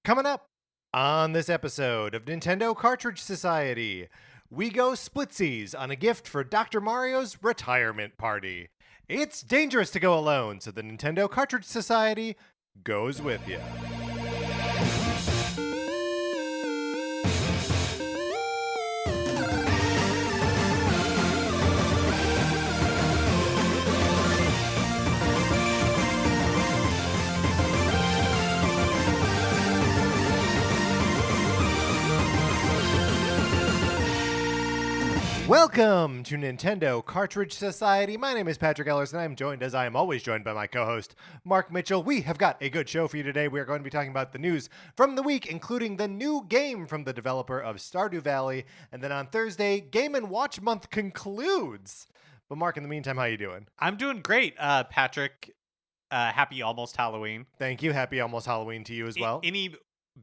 Coming up on this episode of Nintendo Cartridge Society, we go splitsies on a gift for Dr. Mario's retirement party. It's dangerous to go alone, so the Nintendo Cartridge Society goes with you. Welcome to Nintendo Cartridge Society. My name is Patrick Ellers, and I am joined, as I am always joined, by my co-host, Mark Mitchell. We have got a good show for you today. We are going to be talking about the news from the week, including the new game from the developer of Stardew Valley. And then on Thursday, Game & Watch Month concludes. But Mark, in the meantime, how you doing? I'm doing great, Patrick. Happy almost Halloween. Thank you. Happy almost Halloween to you as well. Any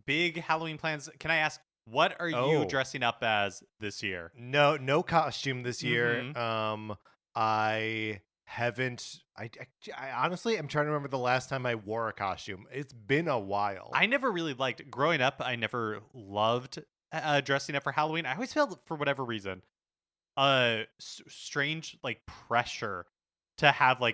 big Halloween plans? Can I ask, what are you dressing up as this year? No costume this year. I haven't. I honestly, I'm trying to remember the last time I wore a costume. It's been a while. I never really liked growing up. I never loved dressing up for Halloween. I always felt, for whatever reason, strange pressure to have a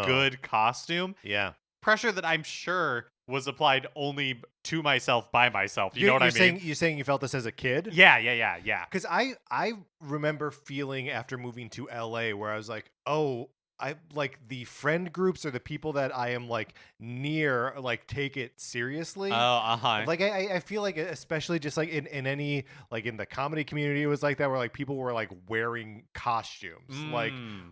good costume. Yeah, pressure that I'm sure was applied only to myself by myself. You know what I mean? You're saying you felt this as a kid? Yeah. Because I remember feeling after moving to LA where I was like, oh, I like the friend groups or the people that I am near take it seriously. I feel like, especially just in any in the comedy community, it was like that where people were wearing costumes,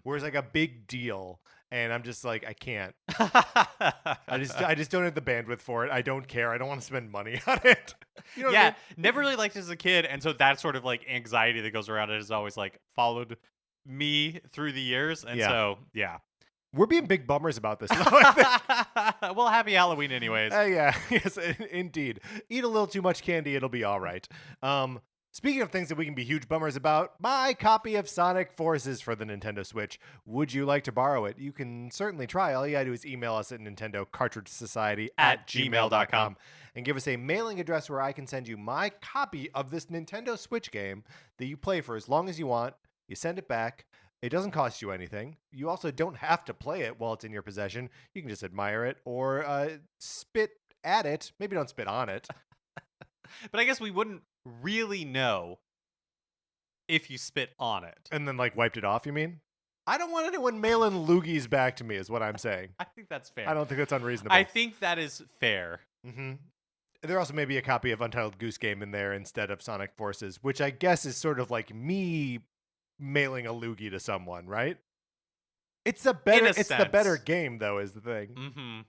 where it's a big deal. And I'm just I can't. I just don't have the bandwidth for it. I don't care. I don't want to spend money on it. You know what I mean? Never really liked it as a kid, and so that sort of anxiety that goes around it has always followed me through the years. And we're being big bummers about this. Well, happy Halloween, anyways. Yes, indeed. Eat a little too much candy, it'll be all right. Speaking of things that we can be huge bummers about, my copy of Sonic Forces for the Nintendo Switch. Would you like to borrow it? You can certainly try. All you gotta do is email us at nintendocartridgesociety@gmail.com and give us a mailing address where I can send you my copy of this Nintendo Switch game that you play for as long as you want. You send it back. It doesn't cost you anything. You also don't have to play it while it's in your possession. You can just admire it or spit at it. Maybe don't spit on it. But I guess we wouldn't really know if you spit on it. And then wiped it off, you mean? I don't want anyone mailing loogies back to me is what I'm saying. I think that's fair. I don't think that's unreasonable. I think that is fair. Mm-hmm. There also may be a copy of Untitled Goose Game in there instead of Sonic Forces, which I guess is sort of me mailing a loogie to someone, right? It's the better game, though, is the thing. Mm-hmm.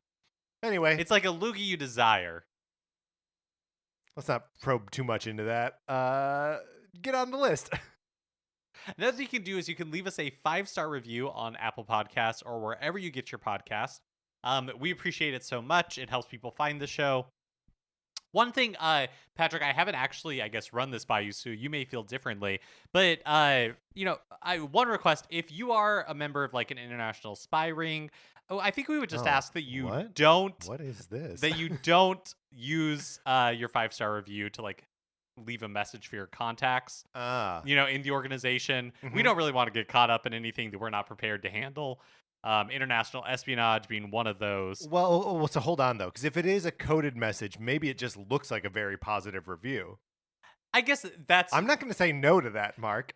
Anyway. It's like a loogie you desire. Let's not probe too much into that. Get on the list. Another thing you can do is you can leave us a 5-star review on Apple Podcasts or wherever you get your podcast. We appreciate it so much. It helps people find the show. One thing, Patrick, I haven't actually, run this by you, so you may feel differently. But, one request, if you are a member of an international spy ring, I think we would just ask that you don't. What is this? That you don't use your 5-star review to leave a message for your contacts. In the organization. Mm-hmm. We don't really want to get caught up in anything that we're not prepared to handle. International espionage being one of those. Well, so hold on though, because if it is a coded message, maybe it just looks like a very positive review. I guess that's. I'm not going to say no to that, Mark.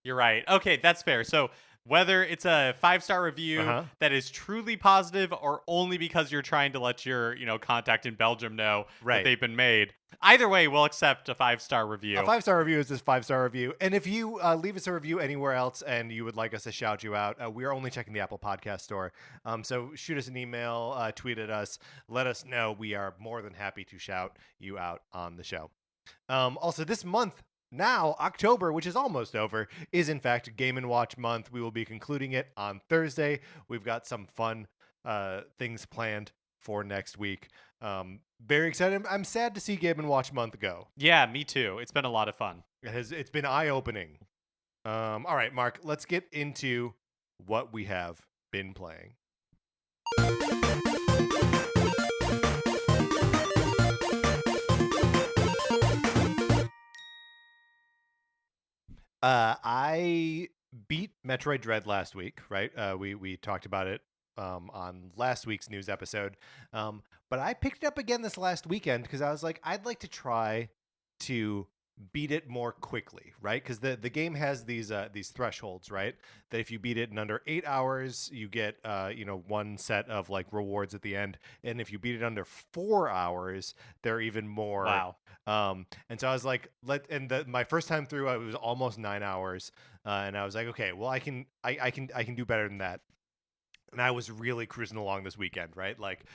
You're right. Okay, that's fair. So whether it's a 5-star review that is truly positive or only because you're trying to let your, contact in Belgium know that they've been made, either way, we'll accept a 5-star review. A 5-star review is this 5-star review. And if you leave us a review anywhere else and you would like us to shout you out, we are only checking the Apple Podcast Store. So shoot us an email, tweet at us, let us know. We are more than happy to shout you out on the show. Also, this month, now, October, which is almost over, is in fact Game & Watch Month. We will be concluding it on Thursday. We've got some fun things planned for next week. Very excited. I'm sad to see Game & Watch Month go. Yeah, me too. It's been a lot of fun. It's been eye-opening. All right, Mark, let's get into what we have been playing. I beat Metroid Dread last week, right? We talked about it on last week's news episode. But I picked it up again this last weekend because I was like, I'd like to try to beat it more quickly, right? Because the game has these thresholds, right? That if you beat it in under 8 hours, you get one set of like rewards at the end, and if you beat it under 4 hours, they're even more. Wow. And so I was like, my first time through, it was almost 9 hours, and I was like, okay, well, I can do better than that. And I was really cruising along this weekend, right? Like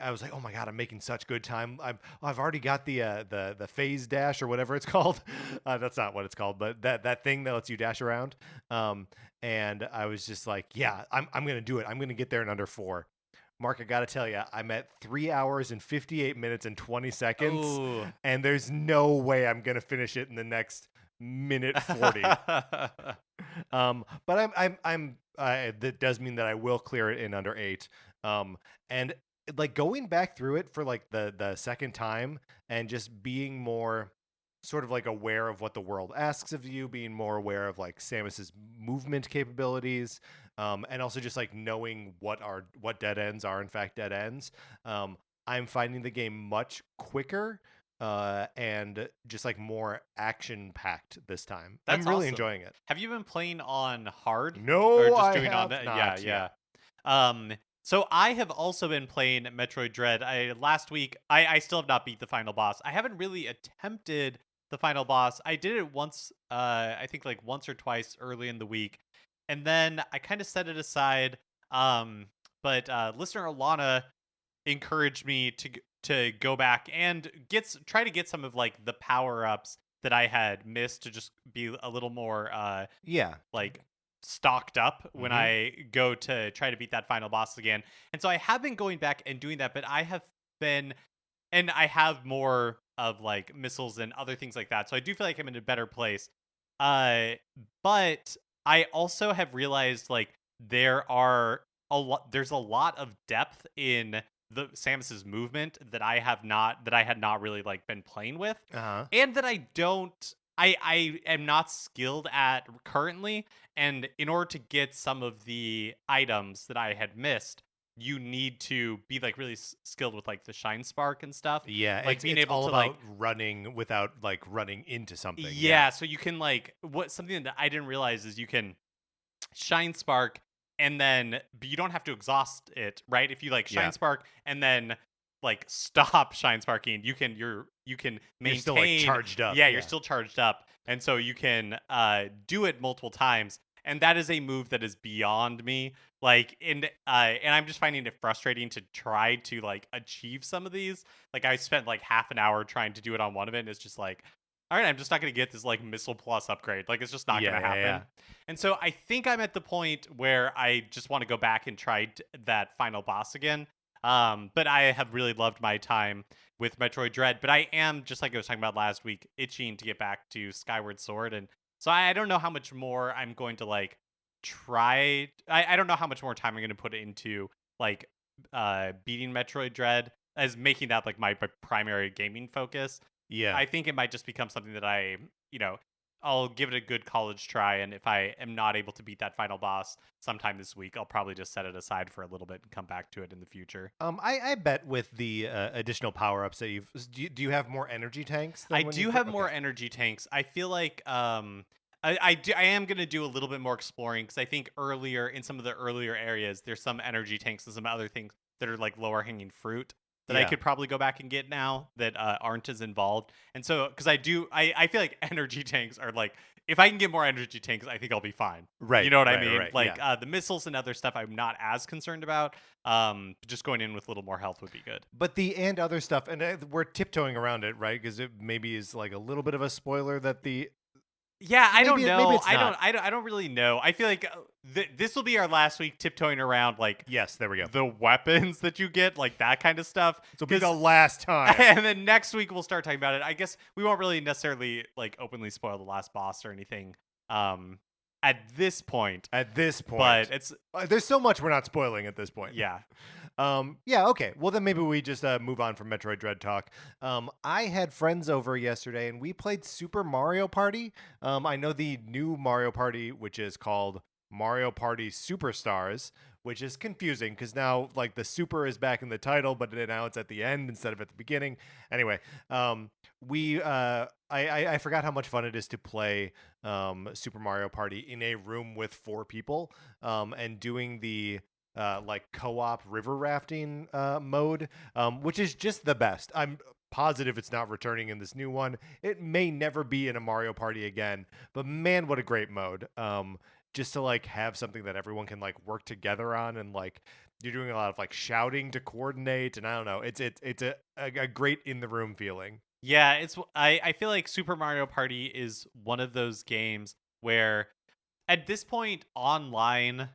I was like, oh my god, I'm making such good time. I've already got the phase dash or whatever it's called. That's not what it's called, but that thing that lets you dash around. And I was just like, yeah, I'm gonna do it. I'm gonna get there in under 4. Mark, I gotta tell you, I'm at 3 hours and 58 minutes and 20 seconds, Ooh. and there's no way I'm gonna finish it in the next minute 40. But I'm that does mean that I will clear it in under 8. And like going back through it for like the second time and just being more sort of like aware of what the world asks of you, being more aware of like Samus's movement capabilities, and also just like knowing what dead ends are in fact dead ends. I'm finding the game much quicker and just like more action packed this time. That's I'm really awesome. enjoying it. Have you been playing on hard? No, Or just I doing have on not yeah. yet. So I have also been playing Metroid Dread. Last week I still have not beat the final boss. I haven't really attempted the final boss. I did it once, I think like once or twice early in the week, and then I kind of set it aside. But listener Alana encouraged me to go back and try to get some of like the power ups that I had missed to just be a little more Yeah. like stocked up when Mhm. I go to try to beat that final boss again. And so I have been going back and doing that, but I have more of like missiles and other things like that. So I do feel like I'm in a better place. Uh but I also have realized like there's a lot of depth in the Samus's movement that I had not really like been playing with, Uh-huh. and that I am not skilled at currently. And in order to get some of the items that I had missed, you need to be like really skilled with like the shine spark and stuff. Yeah, Like being it's able all to about like running without like running into something. yeah, so you can like something that I didn't realize is you can shine spark and then but you don't have to exhaust it, right? If you like shine Yeah. spark and then like stop shine sparking, you can maintain. You're still like charged up. Yeah, you're still charged up, and so you can do it multiple times. And that is a move that is beyond me. Like and I'm just finding it frustrating to try to like achieve some of these. Like I spent like half an hour trying to do it on one of it, and it's just like, all right, I'm just not going to get this like missile plus upgrade. Like it's just not going to happen. Yeah. And so I think I'm at the point where I just want to go back and try that final boss again. But I have really loved my time with Metroid Dread. But I am, just like I was talking about last week, itching to get back to Skyward Sword. And so I don't know how much more I'm going to like try. I don't know how much more time I'm going to put into like beating Metroid Dread as making that like my primary gaming focus. Yeah. I think it might just become something that I'll give it a good college try, and if I am not able to beat that final boss sometime this week, I'll probably just set it aside for a little bit and come back to it in the future. I bet with the additional power ups that do you have more energy tanks? I do have more energy tanks. I feel like I am gonna do a little bit more exploring because I think earlier in some of the earlier areas, there's some energy tanks and some other things that are like lower hanging fruit that I could probably go back and get now that aren't as involved. And so, because I feel like energy tanks are like, if I can get more energy tanks, I think I'll be fine. Right. You know what I mean? Right, like the missiles and other stuff, I'm not as concerned about. Just going in with a little more health would be good. But the other stuff, and we're tiptoeing around it, right? Because it maybe is like a little bit of a spoiler that the. Yeah, I don't Maybe know. it's not. I don't really know. I feel like this will be our last week tiptoeing around like Yes, there we go. the weapons that you get, like that kind of stuff. This will be the last time. And then next week we'll start talking about it. I guess we won't really necessarily like openly spoil the last boss or anything. At this point. But But it's there's so much we're not spoiling at this point. yeah. Yeah, okay. Well, then maybe we just move on from Metroid Dread talk. I had friends over yesterday, and we played Super Mario Party. I know the new Mario Party, which is called Mario Party Superstars, which is confusing because now like the super is back in the title, but now it's at the end instead of at the beginning. Anyway, we I forgot how much fun it is to play Super Mario Party in a room with 4 people, and doing the like co-op river rafting mode, which is just the best. I'm positive it's not returning in this new one. It may never be in a Mario Party again, but man, what a great mode. Just to like have something that everyone can like work together on, and like you're doing a lot of like shouting to coordinate, and I don't know, it's a great in the room feeling. Yeah, I feel like Super Mario Party is one of those games where at this point online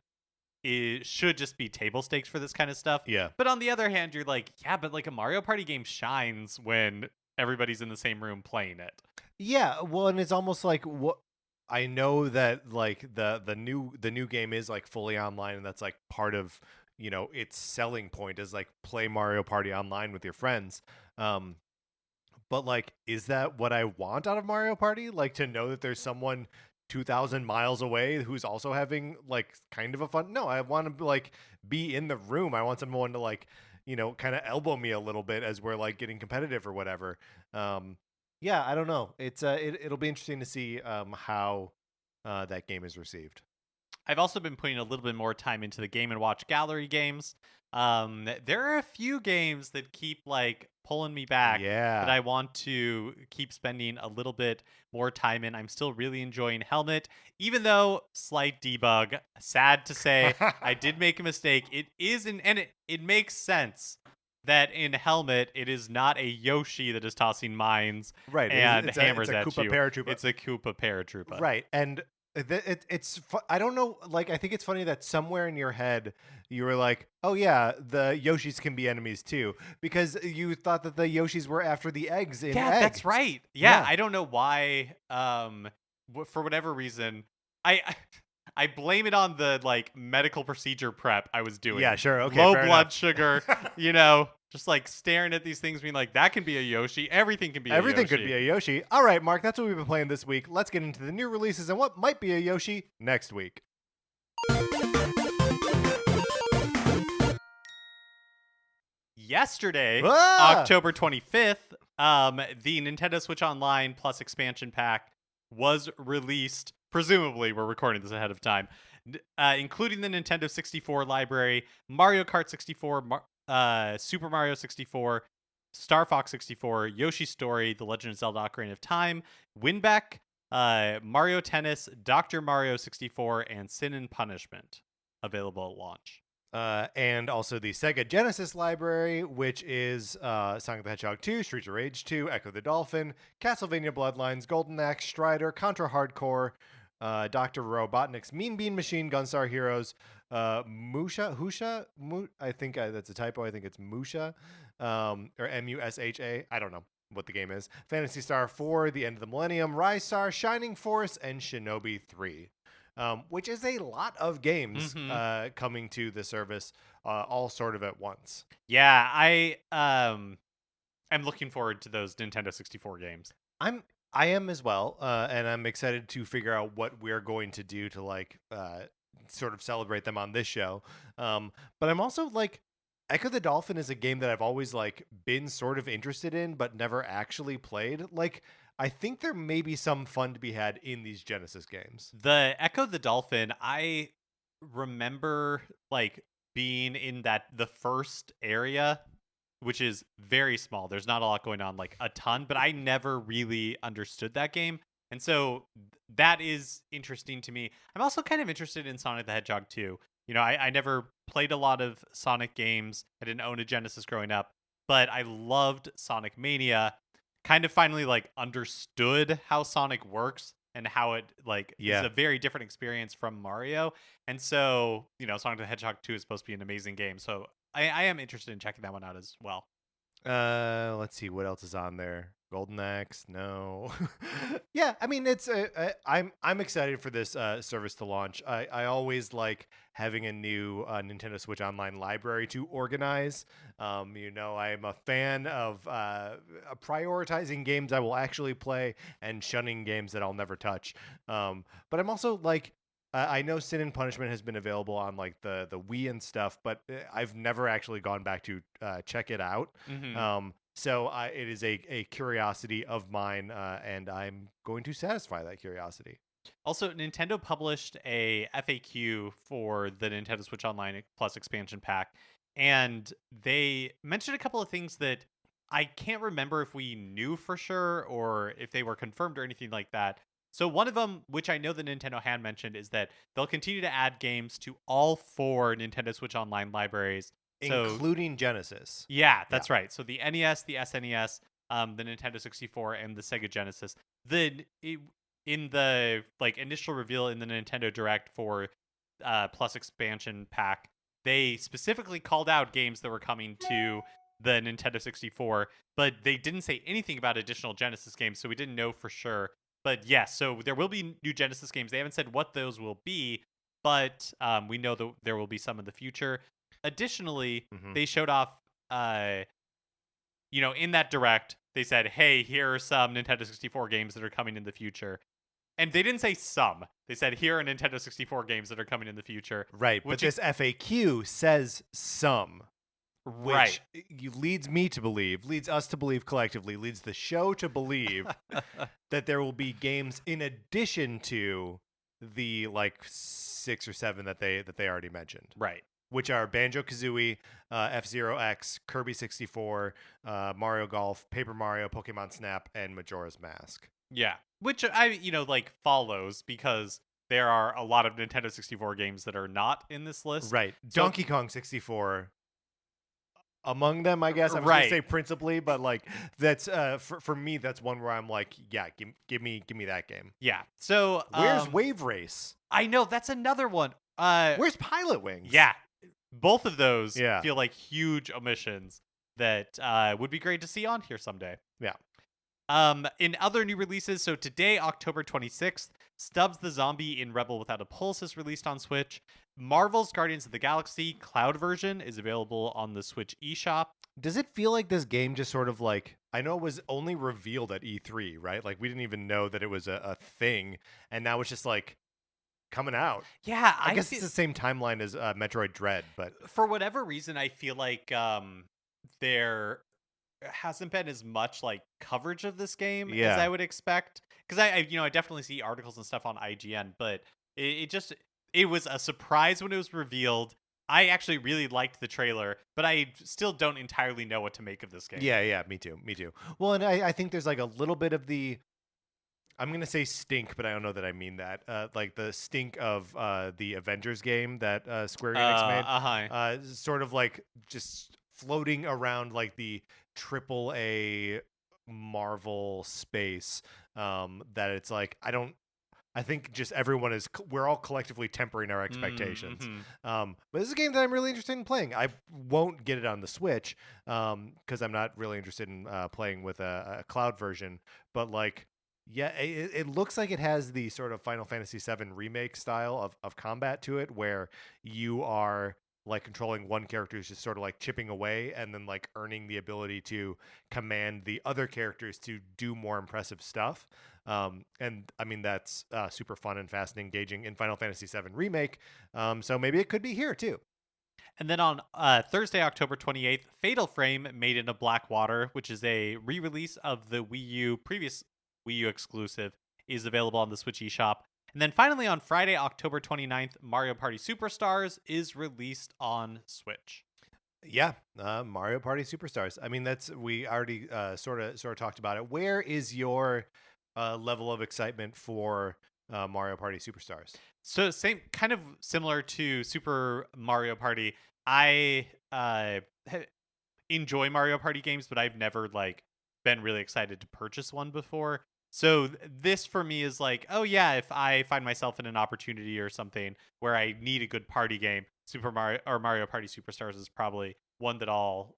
it should just be table stakes for this kind of stuff. Yeah. But on the other hand, you're like, yeah, but like a Mario Party game shines when everybody's in the same room playing it. Yeah, well, and it's almost like what I know that like the new game is like fully online, and that's like part of its selling point is like play Mario Party online with your friends. Um, but like, is that what I want out of Mario Party? Like to know that there's someone 2,000 miles away who's also having like kind of a fun. No, I want to like be in the room. I want someone to like kind of elbow me a little bit as we're like getting competitive or whatever. Um, yeah, I don't know. It'll be interesting to see how that game is received. I've also been putting a little bit more time into the Game and Watch Gallery games. There are a few games that keep like pulling me back that Yeah. I want to keep spending a little bit more time in. I'm still really enjoying Helmet, even though slight debug. Sad to say, I did make a mistake. It is it makes sense that in Helmet it is not a Yoshi that is tossing mines Right. and It's hammers a at Koopa you. Paratroopa. It's a Koopa Paratroopa. Right. And I don't know, like I think it's funny that somewhere in your head you were like, "Oh yeah, the Yoshis can be enemies too," because you thought that the Yoshis were after the eggs in Yeah, Egg. that's right. Yeah, Yeah. I don't know why. For whatever reason, I I blame it on the like medical procedure prep I was doing. Yeah, sure. Okay, Low fair blood enough. sugar, just like staring at these things, being like, that can be a Yoshi. Everything can be a Everything could Yoshi. be a Yoshi. All right, Mark, that's what we've been playing this week. Let's get into the new releases and what might be a Yoshi next week. Yesterday, Ah! October 25th, the Nintendo Switch Online Plus expansion pack was released. Presumably, we're recording this ahead of time, including the Nintendo 64 library, Mario Kart 64, Super Mario 64, Star Fox 64, Yoshi's Story, The Legend of Zelda: Ocarina of Time, Winback, Mario Tennis, Dr. Mario 64, and Sin and Punishment available at launch. And also the Sega Genesis library, which is Sonic the Hedgehog 2, Streets of Rage 2, Echo the Dolphin, Castlevania Bloodlines, Golden Axe, Strider, Contra Hardcore, Dr. Robotnik's Mean Bean Machine, Gunstar Heroes, I think that's a typo. I think it's Musha, or Musha. I don't know what the game is. Phantasy Star 4, The End of the Millennium, Rise Star, Shining Force, and Shinobi 3. Which is a lot of games coming to the service, all sort of at once. Yeah, I'm looking forward to those Nintendo 64 games. I am as well, and I'm excited to figure out what we're going to do to like sort of celebrate them on this show. But I'm also like, Echo the Dolphin is a game that I've always like been sort of interested in, but never actually played. Like, I think there may be some fun to be had in these Genesis games. The Echo the Dolphin, I remember like being in the first area, which is very small. There's not a lot going on, like a ton, but I never really understood that game. And so that is interesting to me. I'm also kind of interested in Sonic the Hedgehog 2. I never played a lot of Sonic games. I didn't own a Genesis growing up, but I loved Sonic Mania. Kind of finally like understood how Sonic works and how it like is a very different experience from Mario. And so, Sonic the Hedgehog 2 is supposed to be an amazing game. So I am interested in checking that one out as well. Let's see what else is on there. Golden Axe, no. Yeah, I mean it's I'm excited for this service to launch. I always like having a new Nintendo Switch Online library to organize. I'm a fan of prioritizing games I will actually play and shunning games that I'll never touch. But I'm also like I know Sin and Punishment has been available on like the Wii and stuff, but I've never actually gone back to check it out. Mm-hmm. So it is a curiosity of mine, and I'm going to satisfy that curiosity. Also, Nintendo published a FAQ for the Nintendo Switch Online Plus expansion pack, and they mentioned a couple of things that I can't remember if we knew for sure or if they were confirmed or anything like that. So one of them, which I know that Nintendo had mentioned, is that they'll continue to add games to all 4 Nintendo Switch Online libraries. So Including Genesis. yeah, that's right. So the NES, the SNES, the Nintendo 64, and the Sega Genesis. In the like initial reveal in the Nintendo Direct for Plus expansion pack, they specifically called out games that were coming to the Nintendo 64, but they didn't say anything about additional Genesis games, so we didn't know for sure. But yes, so there will be new Genesis games. They haven't said what those will be, but we know that there will be some in the future. Additionally, Mhm. they showed off, in that direct, they said, "Hey, here are some Nintendo 64 games that are coming in the future," and they didn't say some. They said, "Here are Nintendo 64 games that are coming in the future." Right, but Which this FAQ says some, right, which leads us to believe collectively, leads the show to believe that there will be games in addition to the like 6 or 7 that they already mentioned. right. Which are Banjo-Kazooie, F-Zero X, Kirby 64, Mario Golf, Paper Mario, Pokemon Snap, and Majora's Mask. Yeah, which follows because there are a lot of Nintendo 64 games that are not in this list. Right. So- Donkey Kong 64 among them, I guess. I was going to say principally, but like that's for me that's one where I'm like, yeah, give me that game. Yeah. So Where's Wave Race? I know that's another one. Where's Pilot Wings? Yeah. Both of those Yeah. feel like huge omissions that would be great to see on here someday. Yeah. In other new releases, so today, October 26th, Stubbs the Zombie in Rebel Without a Pulse is released on Switch. Marvel's Guardians of the Galaxy Cloud version is available on the Switch eShop. Does it feel like this game just sort of like, I know it was only revealed at E3, right? Like we didn't even know that it was a thing, and now it's just like coming out. Yeah, I guess it's the same timeline as Metroid Dread, but for whatever reason, I feel like there hasn't been as much like coverage of this game as I would expect. Because I definitely see articles and stuff on IGN, but it was a surprise when it was revealed. I actually really liked the trailer, but I still don't entirely know what to make of this game. Yeah, me too. Well, and I think there's like a little bit of the, I'm going to say stink, but I don't know that I mean that. Like the stink of the Avengers game that Square Enix made. Sort of like just floating around like the AAA Marvel space. That it's like, I think just we're all collectively tempering our expectations. Mm-hmm. But this is a game that I'm really interested in playing. I won't get it on the Switch because I'm not really interested in playing with a cloud version. But like, yeah, it looks like it has the sort of Final Fantasy VII remake style of combat to it, where you are like controlling one character who's just sort of like chipping away and then like earning the ability to command the other characters to do more impressive stuff. And I mean, that's super fun and fast and engaging in Final Fantasy VII Remake. So maybe it could be here too. And then on Thursday, October 28th, Fatal Frame Made in a Black Water, which is a re-release of the previous Wii U exclusive, is available on the Switch eShop. And then finally on Friday, October 29th, Mario Party Superstars is released on Switch. Yeah, Mario Party Superstars. I mean, we already sort of talked about it. Where is your level of excitement for Mario Party Superstars? So kind of similar to Super Mario Party. I enjoy Mario Party games, but I've never like been really excited to purchase one before. So this for me is like, oh yeah, if I find myself in an opportunity or something where I need a good party game, Super Mario or Mario Party Superstars is probably one that I'll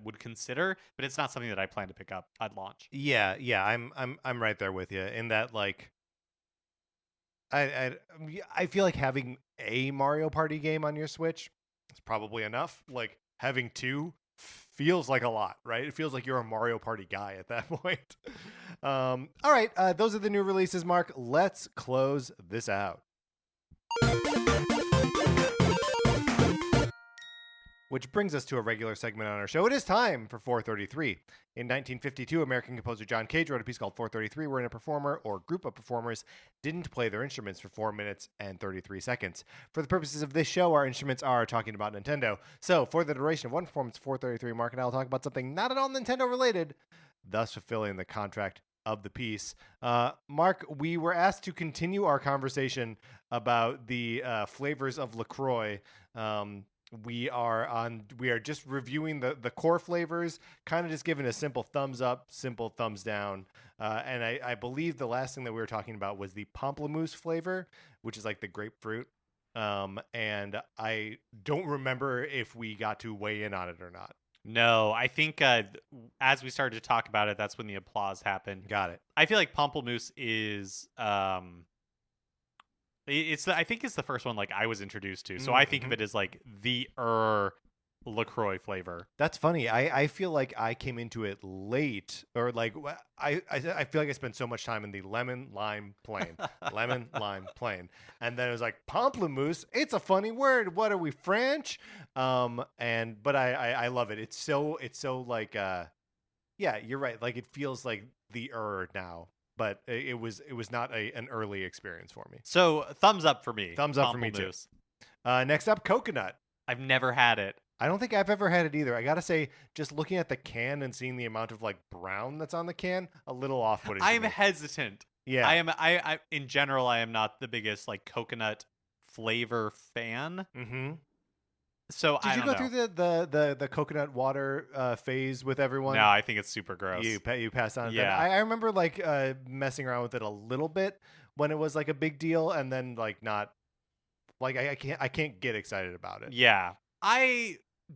would consider, but it's not something that I plan to pick up at launch. Yeah, I'm right there with you in that like I feel like having a Mario Party game on your Switch is probably enough. Like having two feels like a lot, right? It feels like you're a Mario Party guy at that point. All right, those are the new releases, Mark. Let's close this out. Which brings us to a regular segment on our show. It is time for 433. In 1952, American composer John Cage wrote a piece called 433, wherein a performer or group of performers didn't play their instruments for 4 minutes and 33 seconds. For the purposes of this show, our instruments are talking about Nintendo. So, for the duration of one performance, 433, Mark and I will talk about something not at all Nintendo related, thus fulfilling the contract of the piece. Mark, we were asked to continue our conversation about the flavors of LaCroix. We are just reviewing the core flavors, kind of just giving a simple thumbs up, simple thumbs down. And I believe the last thing that we were talking about was the pamplemousse flavor, which is like the grapefruit. And I don't remember if we got to weigh in on it or not. No, I think as we started to talk about it, that's when the applause happened. Got it. I feel like pamplemousse is I think it's the first one like I was introduced to. So I think of it as like the LaCroix flavor. That's funny. I feel like I came into it late, or like I feel like I spent so much time in the lemon lime plain, and then it was like pamplemousse. It's a funny word. What are we, French? But I love it. It's so like yeah, you're right. Like it feels like the now. But it was not an early experience for me. So thumbs up for me. Thumbs up for me too. Next up, coconut. I've never had it. I don't think I've ever had it either. I gotta say, just looking at the can and seeing the amount of like brown that's on the can, a little off-putting. I'm hesitant. Yeah, I in general, I am not the biggest like coconut flavor fan. Mm-hmm. So did you go through the coconut water phase with everyone? No, I think it's super gross. You passed on. Yeah, I remember like messing around with it a little bit when it was like a big deal, and then like not. Like I can't get excited about it. Yeah,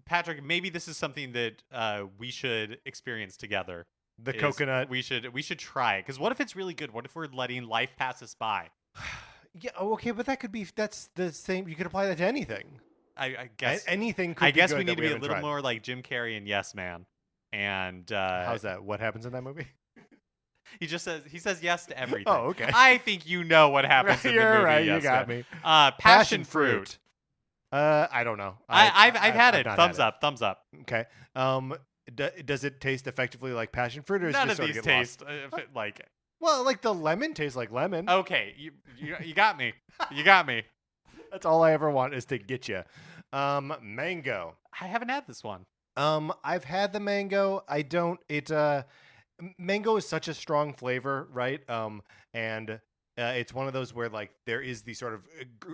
Patrick, maybe this is something that we should experience together. The coconut. We should try it, because what if it's really good? What if we're letting life pass us by? Yeah. Okay, but that's the same. You could apply that to anything. I guess anything could I be guess good we need to be a little tried. more like Jim Carrey and Yes Man. And how's that? What happens in that movie? He says yes to everything. Oh, okay. I think you know what happens in the movie. You're right. Yes You got Man. me. Passion fruit. I don't know. I've had it. Thumbs up. Thumbs up. Okay. Does it taste effectively like passion fruit, or is none just of these taste like? Well, like the lemon tastes like lemon. Okay, you got me. You got me. That's all I ever want is to get you. Mango. I haven't had this one. I've had the mango. I don't. Mango is such a strong flavor, right? And it's one of those where like there is the sort of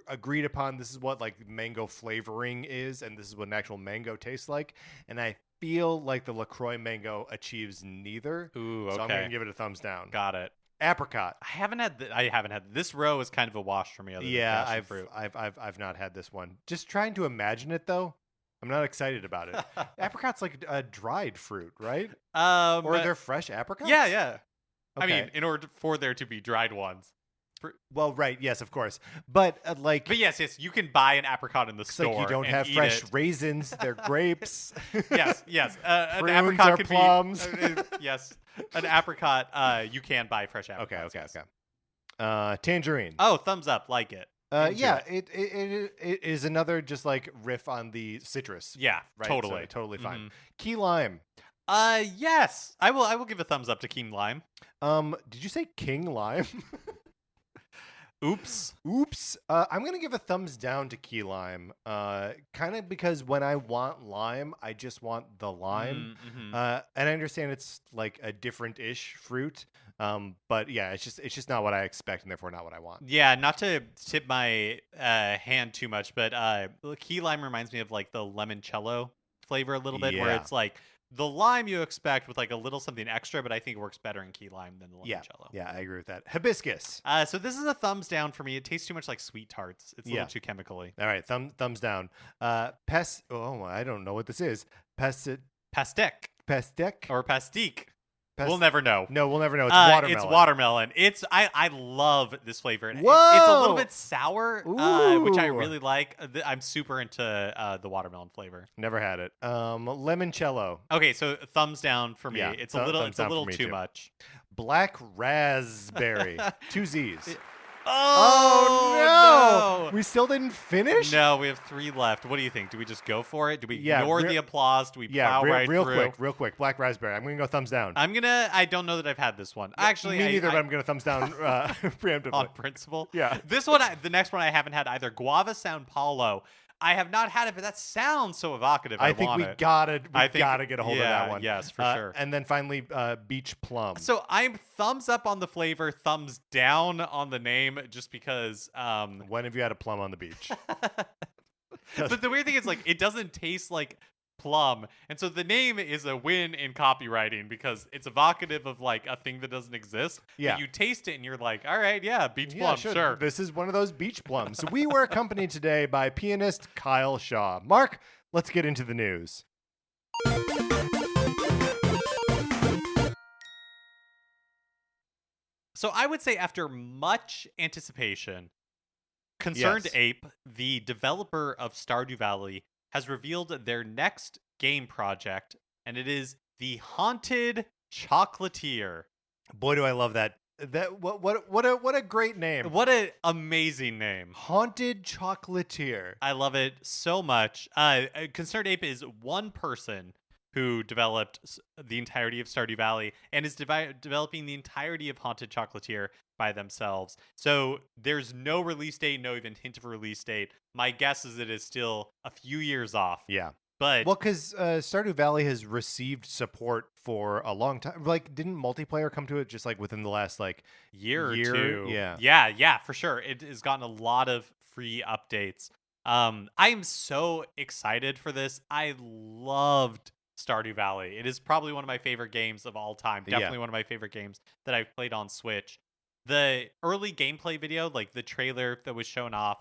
agreed upon. This is what like mango flavoring is, and this is what an actual mango tastes like. And I feel like the LaCroix mango achieves neither. Ooh, okay. So I'm gonna give it a thumbs down. Got it. Apricot. I haven't had this row is kind of a wash for me. Yeah, I've not had this one. Just trying to imagine it though. I'm not excited about it. Apricot's like a dried fruit, right? Or they're fresh apricots? Yeah. Okay. I mean, in order for there to be dried ones. Well, right, yes, of course. But yes, you can buy an apricot in the store. Like you don't have fresh raisins, they're grapes. Yes. An Prunes apricot or could plums. Yes. An apricot, you can buy fresh apricots. Okay. Tangerine. Oh, thumbs up, like it. It is another just like riff on the citrus. Yeah, right? totally. So, totally fine. Key lime. Yes. I will give a thumbs up to Key lime. Did you say King lime? Oops. I'm going to give a thumbs down to key lime. Kind of because when I want lime, I just want the lime. Mm-hmm. And I understand it's like a different-ish fruit. But yeah, it's just not what I expect and therefore not what I want. Yeah, not to tip my hand too much, but key lime reminds me of like the limoncello flavor a little bit, where it's like the lime you expect with like a little something extra, but I think it works better in key lime than the Yeah, limoncello. yeah, I agree with that. Hibiscus. So this is a thumbs down for me. It tastes too much like sweet tarts. It's a little too chemically. All right, thumbs down. Oh, I don't know what this is. Pastek Pastèque? or pastique. Pas- We'll never know. No, we'll never know. It's watermelon. It's watermelon. I love this flavor. It's a Whoa! little bit sour, which I Ooh. really like. I'm super into the watermelon flavor. Never had it. Limoncello. Okay, so thumbs down for me. Yeah, It's a little thumbs down for me too too. much. Black raspberry. 2 Z's. Oh, no! We still didn't finish? No, we have 3 left. What do you think? Do we just go for it? Do we Yeah, ignore the applause? Do we plow right real through? real quick. Black raspberry. I'm going to go thumbs down. I don't know that I've had this one. Actually, me neither, but I'm going to thumbs down preemptively. on principle. Yeah. This one, the next one I haven't had either. Guava Sao Paulo. I have not had it, but that sounds so evocative. I think want we it. gotta think- get a hold of that one. Yes, for sure. And then finally, beach plum. So I'm thumbs up on the flavor, thumbs down on the name, just because. When have you had a plum on the beach? But the weird thing is, like, it doesn't taste like plum, and so the name is a win in copywriting because it's evocative of like a thing that doesn't exist. Yeah. But you taste it and you're like, all right, yeah, beach Yeah, plum, sure. This is one of those beach plums. We were accompanied today by pianist Kyle Shaw. Mark, let's get into the news. So I would say after much anticipation, Concerned Yes. Ape, the developer of Stardew Valley, has revealed their next game project, and it is the Haunted Chocolatier. Boy, do I love that. What a great name. What an amazing name. Haunted Chocolatier. I love it so much. Concerned Ape is one person who developed the entirety of Stardew Valley and is developing the entirety of Haunted Chocolatier by themselves. So there's no release date, no even hint of a release date. My guess is it is still a few years off. Yeah. But Well, because Stardew Valley has received support for a long time. Like, didn't multiplayer come to it just like within the last like year or year? two. Yeah. For sure. It has gotten a lot of free updates. I am so excited for this. I loved Stardew Valley. It is probably one of my favorite games of all time. Yeah. Definitely one of my favorite games that I've played on Switch. The early gameplay video, like the trailer that was shown off,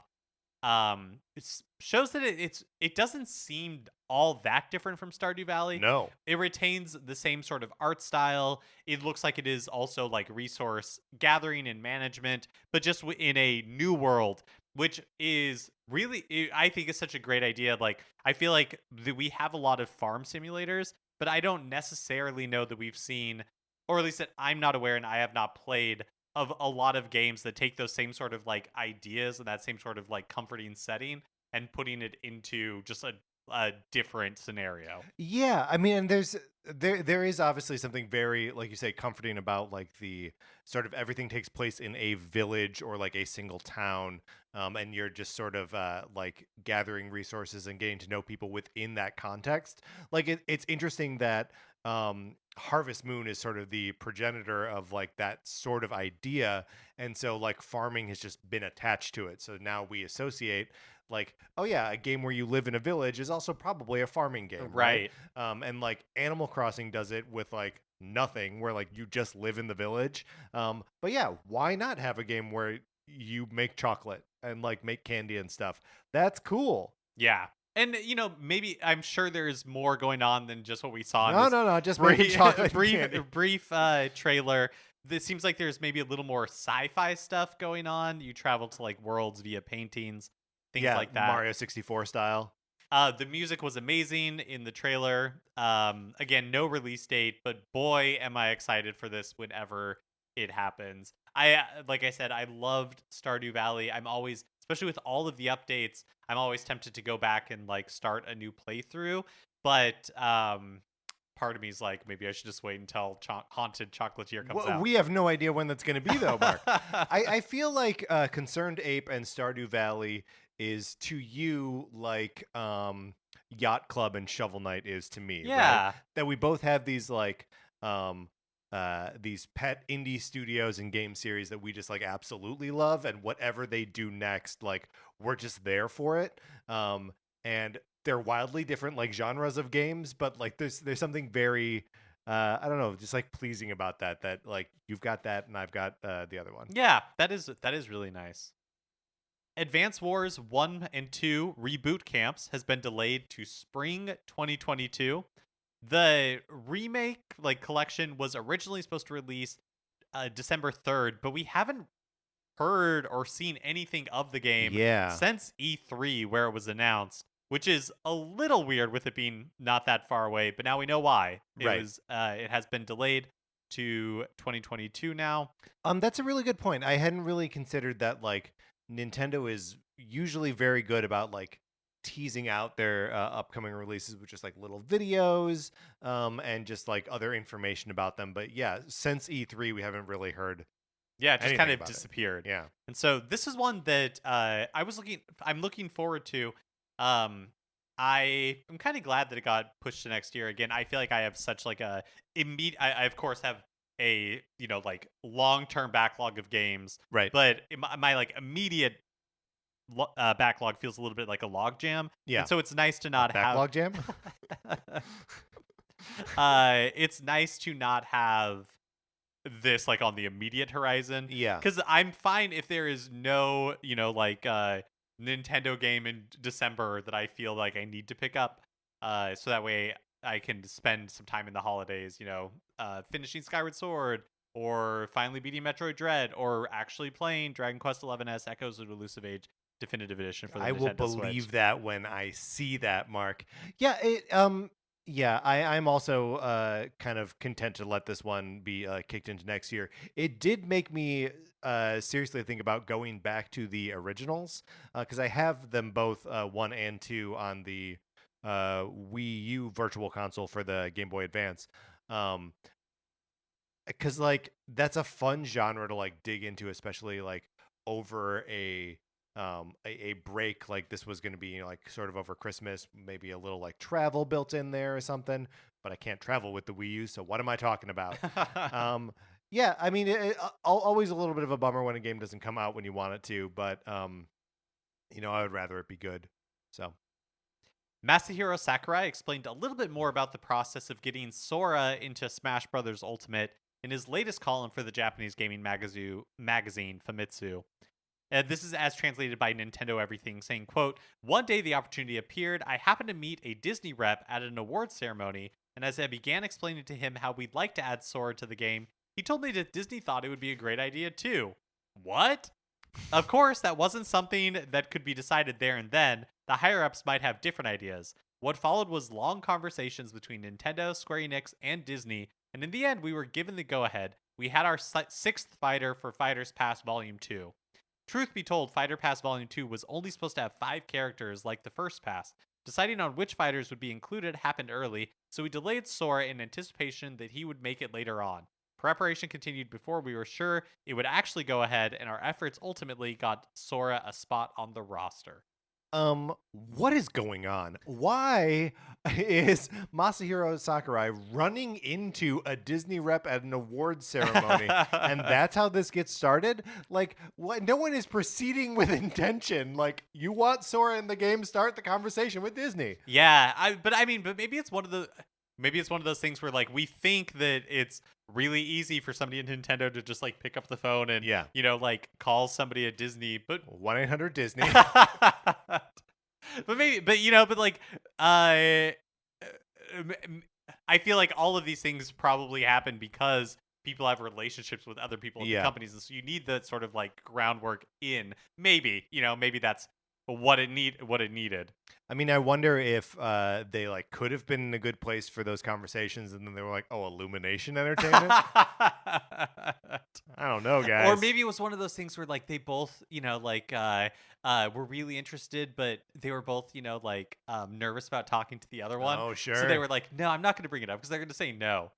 shows that it doesn't seem all that different from Stardew Valley. No. It retains the same sort of art style. It looks like it is also like resource gathering and management, but just in a new world, which is really, I think is such a great idea. Like, I feel like we have a lot of farm simulators, but I don't necessarily know that we've seen, or at least that I'm not aware and I have not played, of a lot of games that take those same sort of like ideas and that same sort of like comforting setting and putting it into just a different scenario. Yeah, I mean, and there is obviously something very, like you say, comforting about like the sort of everything takes place in a village or like a single town, and you're just sort of like gathering resources and getting to know people within that context. Like it's interesting that Harvest Moon is sort of the progenitor of like that sort of idea, and so like farming has just been attached to it. So now we associate like, oh yeah, a game where you live in a village is also probably a farming game, right? And like Animal Crossing does it with like nothing, where like you just live in the village. But yeah, why not have a game where you make chocolate and like make candy and stuff? That's cool. Yeah. And, you know, maybe I'm sure there's more going on than just what we saw. No, just making chocolate brief trailer. This seems like there's maybe a little more sci-fi stuff going on. You travel to like worlds via paintings, things like that. Mario 64 style. The music was amazing in the trailer. Again, no release date, but boy, am I excited for this whenever it happens. Like I said, I loved Stardew Valley. I'm always, especially with all of the updates, I'm always tempted to go back and like start a new playthrough. But part of me is like, maybe I should just wait until Haunted Chocolatier comes out. We have no idea when that's going to be, though, Mark. I feel like Concerned Ape and Stardew Valley is to you like Yacht Club and Shovel Knight is to me. Yeah. Right? That we both have these like these pet indie studios and game series that we just like absolutely love, and whatever they do next, like we're just there for it. And they're wildly different like genres of games, but like there's something very I don't know, just like pleasing about that like you've got that and I've got the other one. Yeah, that is really nice. Advance Wars 1 and 2 reboot camps has been delayed to spring 2022. The remake like collection was originally supposed to release December 3rd, but we haven't heard or seen anything of the game Yeah. since E3 where it was announced, which is a little weird with it being not that far away, but now we know why. Right. It has been delayed to 2022 now. That's a really good point. I hadn't really considered that like Nintendo is usually very good about like teasing out their upcoming releases with just like little videos and just like other information about them. But yeah, since E3 we haven't really heard Yeah, it just kind of about it. disappeared. Yeah. And so this is one that I'm looking forward to. I'm kind of glad that it got pushed to next year. Again, I feel like I have such like a immediate. I of course have a like long-term backlog of games, Right. but my like immediate backlog feels a little bit like a log jam. Yeah. And so it's nice to not Backlog jam. It's nice to not have this like on the immediate horizon. Yeah. Because I'm fine if there is no, like Nintendo game in December that I feel like I need to pick up. So that way I can spend some time in the holidays, finishing Skyward Sword or finally beating Metroid Dread or actually playing Dragon Quest XI's Echoes of the Elusive Age Definitive Edition for the I Nintendo will believe Switch. that when I see that, Mark. Yeah, I'm also kind of content to let this one be kicked into next year. It did make me seriously think about going back to the originals because I have them both 1 and 2 on the Wii U Virtual Console for the Game Boy Advance. Because like that's a fun genre to like dig into, especially like over a break like this was going to be like sort of over Christmas, maybe a little like travel built in there or something, but I can't travel with the Wii U, so what am I talking about? Yeah, I mean always a little bit of a bummer when a game doesn't come out when you want it to, but I would rather it be good. So Masahiro Sakurai explained a little bit more about the process of getting Sora into Smash Bros. Ultimate in his latest column for the Japanese gaming magazine Famitsu. This is as translated by Nintendo Everything, saying, quote, "One day the opportunity appeared. I happened to meet a Disney rep at an awards ceremony, and as I began explaining to him how we'd like to add Sora to the game, he told me that Disney thought it would be a great idea too." What? Of course, that wasn't something that could be decided there and then. The higher-ups might have different ideas. What followed was long conversations between Nintendo, Square Enix, and Disney, and in the end, we were given the go-ahead. We had our 6th fighter for Fighters Pass Volume 2. Truth be told, Fighter Pass Volume 2 was only supposed to have 5 characters like the first pass. Deciding on which fighters would be included happened early, so we delayed Sora in anticipation that he would make it later on. Preparation continued before we were sure it would actually go ahead, and our efforts ultimately got Sora a spot on the roster. What is going on? Why is Masahiro Sakurai running into a Disney rep at an awards ceremony? And that's how this gets started? Like, what? No one is proceeding with intention. Like, you want Sora in the game, start the conversation with Disney. Yeah, but maybe it's one of those things where like we think that it's really easy for somebody in Nintendo to just like pick up the phone and like call somebody at Disney, but 1-800 Disney. I feel like all of these things probably happen because people have relationships with other people in the companies, and so you need the sort of like groundwork in. Maybe that's what it needed. I mean, I wonder if they like could have been in a good place for those conversations, and then they were like, "Oh, Illumination Entertainment." I don't know, guys. Or maybe it was one of those things where like they both, were really interested, but they were both, nervous about talking to the other one. Oh, sure. So they were like, "No, I'm not going to bring it up because they're going to say no."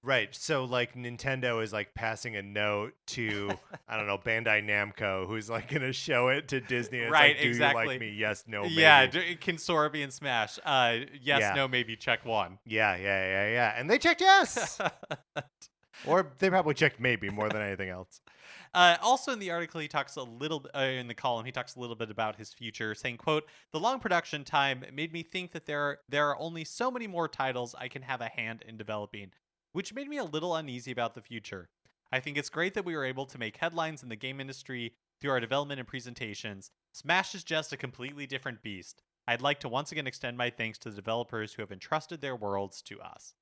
Right. So like Nintendo is like passing a note to, I don't know, Bandai Namco, who's like going to show it to Disney. It's right. Like, do exactly. you like me? Yes, no, maybe. Yeah. Can Sora be in Smash? Yes, no, maybe. Check 1. Yeah. And they checked yes. Or they probably checked maybe more than anything else. Also in the article, he talks a little in the column, he talks a little bit about his future, saying, quote, "The long production time made me think that there are only so many more titles I can have a hand in developing, which made me a little uneasy about the future. I think it's great that we were able to make headlines in the game industry through our development and presentations. Smash is just a completely different beast. I'd like to once again extend my thanks to the developers who have entrusted their worlds to us."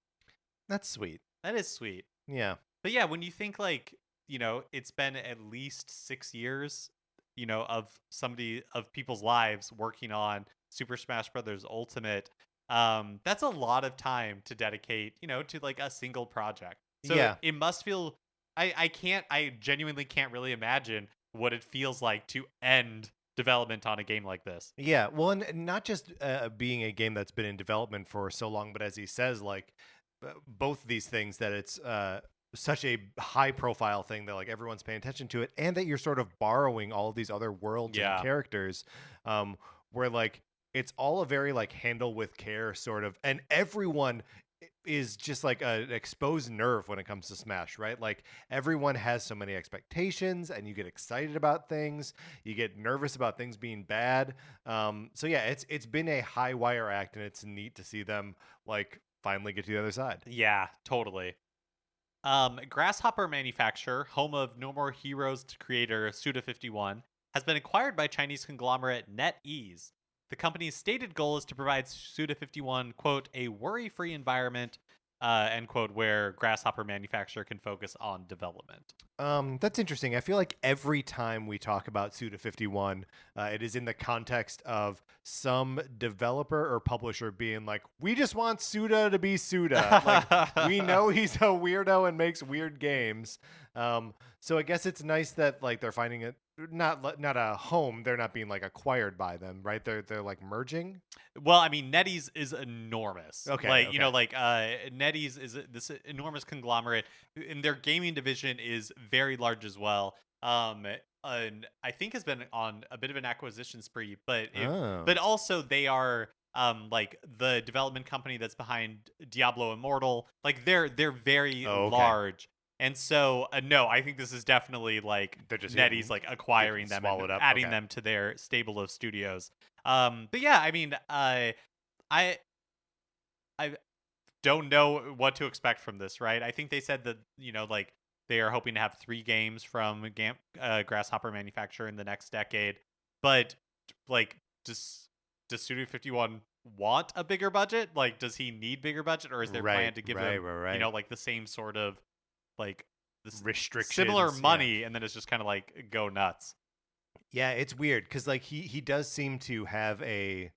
That's sweet. That is sweet. Yeah. But yeah, when you think like, it's been at least 6 years, of people's lives working on Super Smash Brothers Ultimate, that's a lot of time to dedicate, to like a single project. So Yeah. it must feel, I genuinely can't really imagine what it feels like to end development on a game like this. Yeah. Well, and not just being a game that's been in development for so long, but as he says, like both these things that it's such a high profile thing that like everyone's paying attention to it, and that you're sort of borrowing all of these other worlds Yeah. and characters, where like it's all a very like handle with care sort of, and everyone is just like an exposed nerve when it comes to Smash, right? Like everyone has so many expectations, and you get excited about things, you get nervous about things being bad. So yeah, it's been a high wire act, and it's neat to see them like finally get to the other side. Yeah, totally. Grasshopper Manufacture, home of No More Heroes creator Suda51, has been acquired by Chinese conglomerate NetEase. The company's stated goal is to provide Suda51, quote, "a worry-free environment," end quote, where Grasshopper Manufacture can focus on development. That's interesting. I feel like every time we talk about Suda51, it is in the context of some developer or publisher being like, "We just want Suda to be Suda." Like, we know he's a weirdo and makes weird games. So I guess it's nice that like they're finding it not a home. They're not being like acquired by them, right? They're like merging. Well, I mean, NetEase is enormous. Okay, Like, okay. NetEase is this enormous conglomerate, and their gaming division is very large as well. And I think has been on a bit of an acquisition spree, Oh. but also they are like the development company that's behind Diablo Immortal. Like they're very Oh, okay. large. And so, no, I think this is definitely like They're just NetEase getting like acquiring them and swallowed up. adding Okay. them to their stable of studios. But yeah, I mean, I don't know what to expect from this, right? I think they said that like they are hoping to have 3 games from Grasshopper Manufacture in the next decade. But like, does Studio 51 want a bigger budget? Like, does he need bigger budget, or is there plan to give him like the same sort of like this restrictions, similar money, and then it's just kind of like go nuts? Yeah, it's weird because like he does seem to have a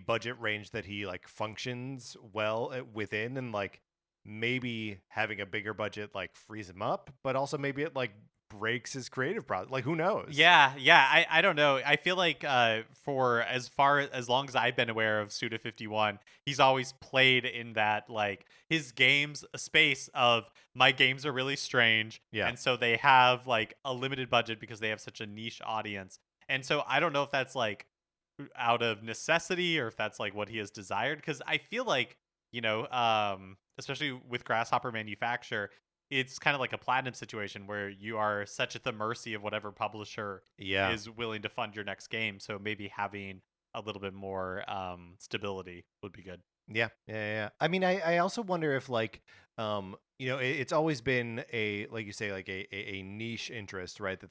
budget range that he like functions well within, and like maybe having a bigger budget like frees him up, but also maybe it like breaks his creative process. Like who knows? Yeah, I don't know. I feel like for as long as I've been aware of Suda51, he's always played in that like his games a space of my games are really strange, Yeah. and so they have like a limited budget because they have such a niche audience. And so I don't know if that's like out of necessity or if that's like what he has desired, because I feel like especially with Grasshopper Manufacture, it's kind of like a platinum situation where you are such at the mercy of whatever publisher is willing to fund your next game. So maybe having a little bit more stability would be good. Yeah. I mean, I also wonder if like, it's always been a, like you say, like a niche interest, right? That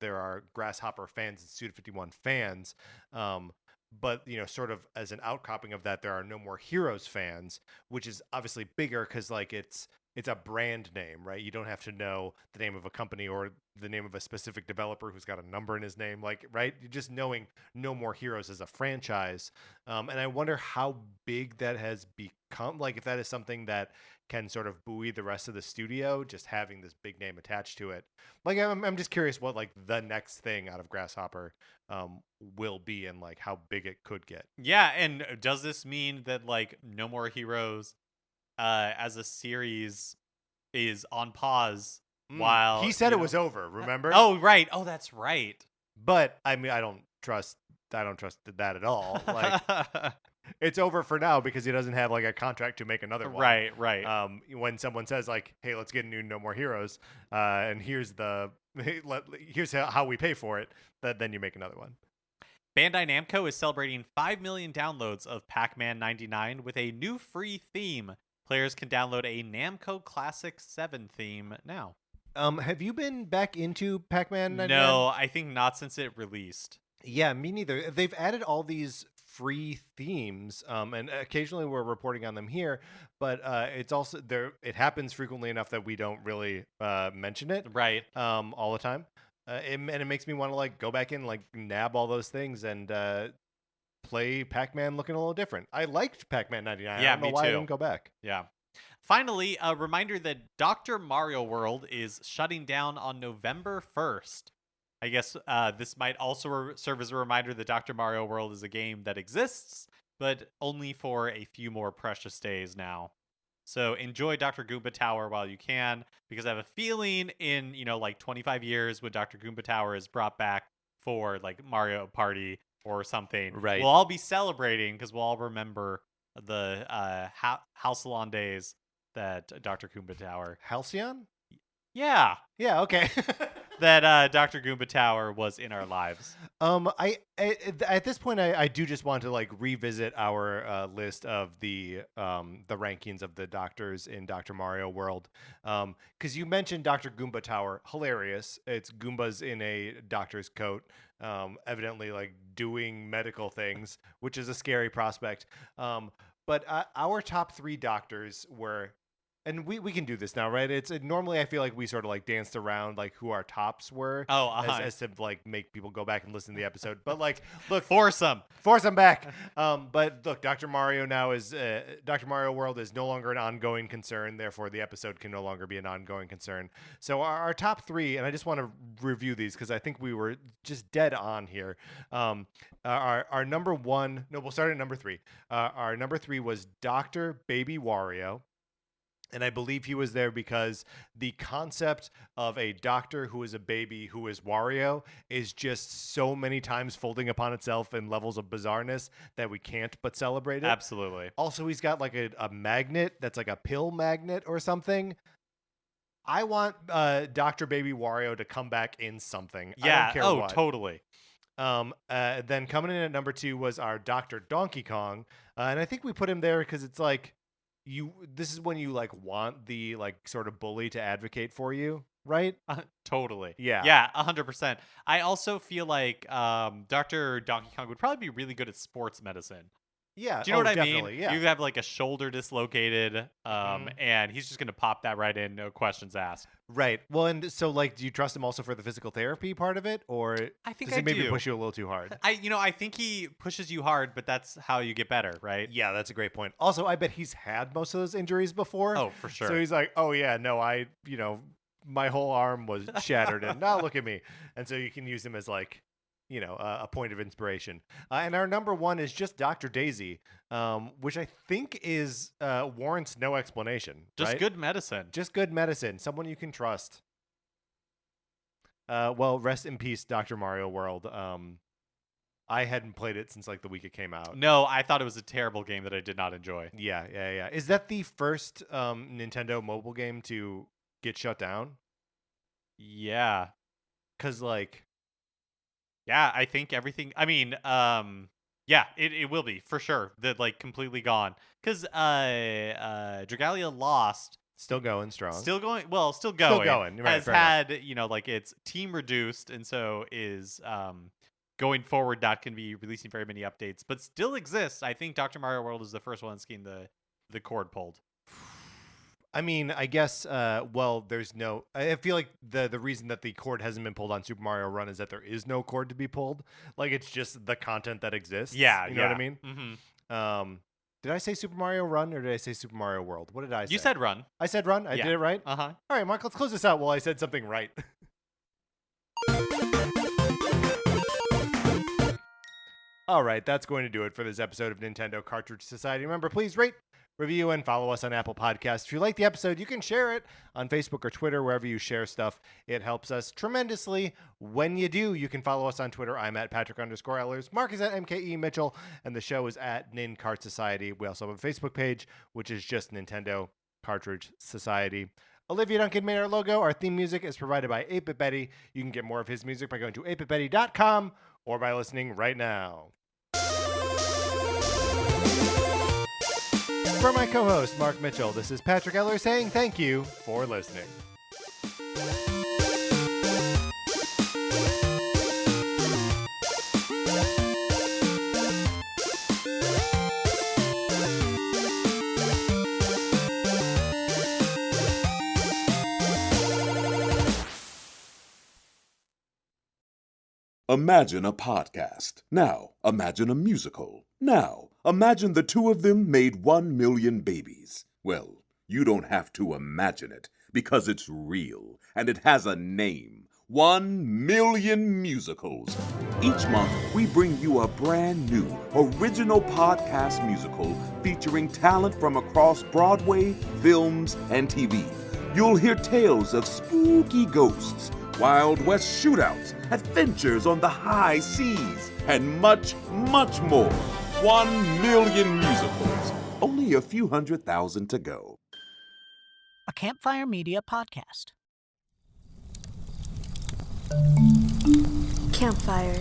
there are Grasshopper fans and Suda51 fans. But sort of as an outcropping of that, there are No More Heroes fans, which is obviously bigger because like it's a brand name, right? You don't have to know the name of a company or the name of a specific developer who's got a number in his name, like, right? You're just knowing No More Heroes as a franchise. And I wonder how big that has become, like if that is something that can sort of buoy the rest of the studio, just having this big name attached to it. Like, I'm just curious what like the next thing out of Grasshopper will be, and like how big it could get. Yeah, and does this mean that like No More Heroes as a series is on pause while he said it was over, remember? Oh, right. Oh, that's right. But I mean, I don't trust that at all. Like It's over for now because he doesn't have like a contract to make another one. Right. When someone says like, "Hey, let's get a new No More Heroes," and here's how we pay for it, then you make another one. Bandai Namco is celebrating 5 million downloads of Pac-Man 99 with a new free theme. Players can download a Namco Classic 7 theme now. Have you been back into Pac-Man 99? No, I think not since it released. Yeah, me neither. They've added all these free themes, and occasionally we're reporting on them here, but it's also there. It happens frequently enough that we don't really mention it Right. all the time, and it makes me want to like go back in, like nab all those things and play Pac-Man looking a little different. I liked Pac-Man 99. Yeah, I don't know me why I too. didn't go back. Yeah. Finally, a reminder that Dr. Mario World is shutting down on November 1st. I guess this might also serve as a reminder that Dr. Mario World is a game that exists, but only for a few more precious days now. So enjoy Dr. Goomba Tower while you can, because I have a feeling in, like 25 years when Dr. Goomba Tower is brought back for like Mario Party or something, Right. we'll all be celebrating because we'll all remember the Halcyon days that Dr. Goomba Tower. Halcyon? Yeah. Yeah, okay. That Dr. Goomba Tower was in our lives. At this point, I do just want to like revisit our list of the rankings of the doctors in Dr. Mario World, because you mentioned Dr. Goomba Tower, hilarious. It's Goombas in a doctor's coat, evidently like doing medical things, which is a scary prospect. But our top 3 doctors were. And we can do this now, right? It's normally I feel like we sort of like danced around like who our tops were, as to like make people go back and listen to the episode. But like, look, force them back. But look, Dr. Mario now is Dr. Mario World is no longer an ongoing concern. Therefore, the episode can no longer be an ongoing concern. So our top 3, and I just want to review these because I think we were just dead on here. Our number 1, no, we'll start at number 3. Our number 3 was Dr. Baby Wario. And I believe he was there because the concept of a doctor who is a baby who is Wario is just so many times folding upon itself in levels of bizarreness that we can't but celebrate it. Absolutely. Also, he's got like a magnet that's like a pill magnet or something. I want Dr. Baby Wario to come back in something. Yeah. I don't care what. Totally. Then coming in at number 2 was our Dr. Donkey Kong. And I think we put him there because it's like, this is when you like want the like sort of bully to advocate for you, right? Totally. Yeah. Yeah, 100%. I also feel like Dr. Donkey Kong would probably be really good at sports medicine. Yeah. Do you know what I definitely, mean? Yeah. You have like a shoulder dislocated, and he's just going to pop that right in, no questions asked. Right. Well, and so like, do you trust him also for the physical therapy part of it, or I think does he maybe do. push you a little too hard? I think he pushes you hard, but that's how you get better, right? Yeah, that's a great point. Also, I bet he's had most of those injuries before. Oh, for sure. So he's like, oh yeah, no, my whole arm was shattered, and now look at me. And so you can use him as like, a point of inspiration. And our number 1 is just Dr. Daisy, which I think is warrants no explanation. Just right? good medicine. Just good medicine. Someone you can trust. Well, rest in peace, Dr. Mario World. I hadn't played it since like the week it came out. No, I thought it was a terrible game that I did not enjoy. Yeah. Is that the first Nintendo mobile game to get shut down? Yeah. Because like... Yeah, I think everything. I mean, yeah, it will be for sure. That like completely gone because Dragalia Lost, still going strong, still going. Well, still going. Right, has had like its team reduced, and so is going forward not going to be releasing very many updates, but still exists. I think Dr. Mario World is the first one that's getting the cord pulled. I mean, I guess, well, there's no... I feel like the reason that the cord hasn't been pulled on Super Mario Run is that there is no cord to be pulled. Like, it's just the content that exists. Yeah, You know what I mean? Mm-hmm. Did I say Super Mario Run or did I say Super Mario World? What did I say? You said Run. I said Run? I did it right? Uh-huh. All right, Mark, let's close this out while I said something right. All right, that's going to do it for this episode of Nintendo Cartridge Society. Remember, please rate, review, and follow us on Apple Podcasts. If you like the episode, you can share it on Facebook or Twitter, wherever you share stuff. It helps us tremendously. When you do, you can follow us on Twitter. I'm at Patrick_Ellers. Mark is at MKE Mitchell, and the show is at Nin Cart Society. We also have a Facebook page, which is just Nintendo Cartridge Society. Olivia Duncan made our logo. Our theme music is provided by 8-Bit Betty. You can get more of his music by going to 8bitbetty.com or by listening right now. For my co-host, Mark Mitchell, this is Patrick Eller saying thank you for listening. Imagine a podcast. Now, imagine a musical. Now, imagine the two of them made 1 million babies. Well, you don't have to imagine it, because it's real, and it has a name. 1 million musicals. Each month, we bring you a brand new, original podcast musical featuring talent from across Broadway, films, and TV. You'll hear tales of spooky ghosts, Wild West shootouts, adventures on the high seas, and much, much more. 1 million musicals. Only a few 100,000 to go. A Campfire Media podcast. Campfire.